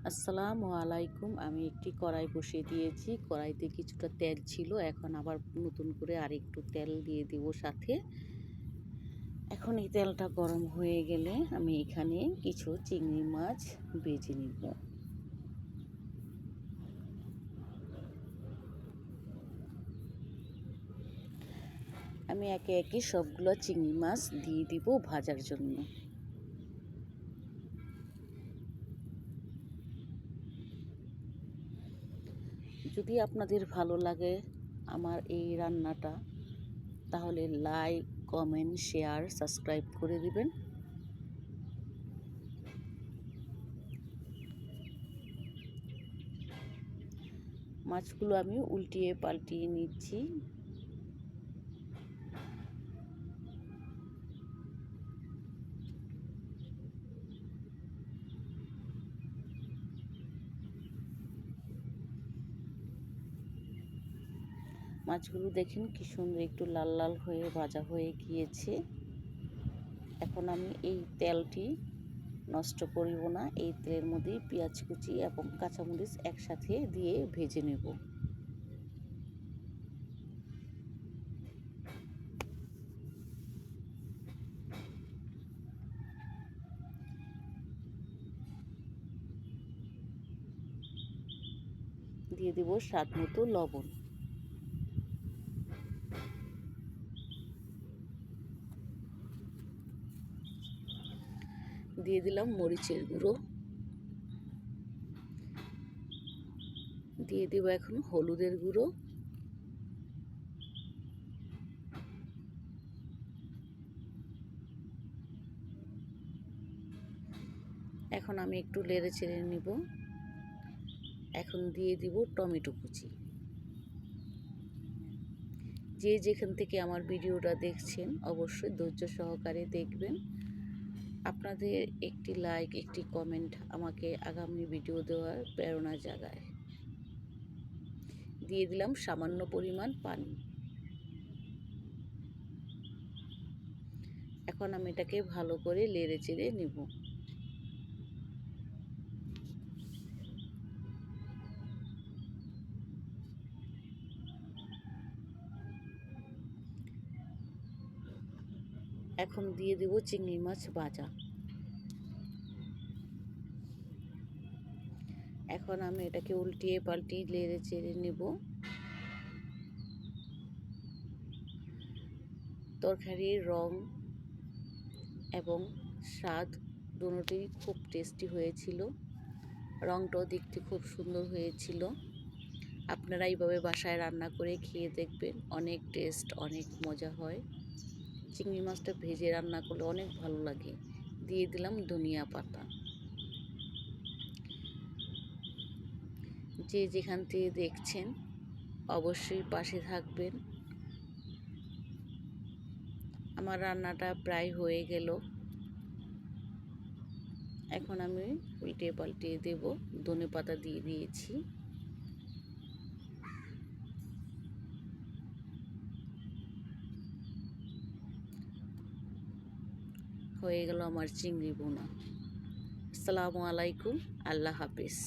আসসালামু আলাইকুম। আমি একটি কড়াই বসিয়ে দিয়েছি। কড়াইতে কিছুটা তেল ছিল, এখন আবার নতুন করে আরেকটু তেল দিয়ে দিব সাথে। এখন এই তেলটা গরম হয়ে গেলে আমি এখানে কিছু চিংড়ি মাছ ভেজে নিব। আমি একে একে সবগুলো চিংড়ি মাছ দিয়ে দিব ভাজার জন্য। যদি আপনাদের ভালো লাগে আমার এই রান্নাটা, তাহলে লাইক, কমেন্ট, শেয়ার, সাবস্ক্রাইব করে দিবেন। মাছগুলো আমি উল্টিয়ে পাল্টিয়ে নিচ্ছি। মাছগুলো দেখেন কি সুন্দর একটু লাল লাল হয়ে ভাজা হয়ে গিয়েছে। এখন আমি এই তেলটি নষ্ট করিব না, এই তেলের মধ্যেই পেঁয়াজ কুচি এবং কাঁচামরিচ একসাথে দিয়ে ভেজে নেব। দিয়ে দেব স্বাদ মতো লবণ। দিয়ে দিলাম মরিচের গুঁড়ো। দিয়ে দেব এখন হলুদের গুঁড়ো। এখন আমি একটু নেড়ে চেড়ে নিব। এখন দিয়ে দিব টমেটো কুচি। যে যেখান থেকে আমার ভিডিওটা দেখছেন অবশ্যই ধৈর্য সহকারে দেখবেন। আপনাদের একটি লাইক, একটি কমেন্ট আমাকে আগামী ভিডিও দেওয়ার প্রেরণা জাগায়। দিয়ে দিলাম সামান্য পরিমাণ পানি। এখন আমি এটাকে ভালো করে নেড়ে চেড়ে নিব। এখন দিয়ে দেব চিংড়ি মাছ ভাজা। এখন আমি এটাকে উল্টিয়ে পাল্টিয়ে নেড়ে চেড়ে নেব। তরকারির রং এবং স্বাদ দুটোই খুব টেস্টি হয়েছিল। রংটাও দেখতে খুব সুন্দর হয়েছিল। আপনারা এইভাবে বাসায় রান্না করে খেয়ে দেখবেন, অনেক টেস্ট, অনেক মজা হয়। চিংড়ি মাছটা ভেজে রান্না করলে অনেক ভালো লাগে। দিয়ে দিলাম ধনিয়া পাতা। যে যেখান থেকে দেখছেন অবশ্যই পাশে থাকবেন। আমার রান্নাটা প্রায় হয়ে গেল। এখন আমি উল্টে পাল্টিয়ে দেব। ধনেপাতা দিয়ে দিয়েছি। হয়ে গেল আমার চিংড়ি বোনা। আসসালামু আলাইকুম, আল্লাহ হাফিজ।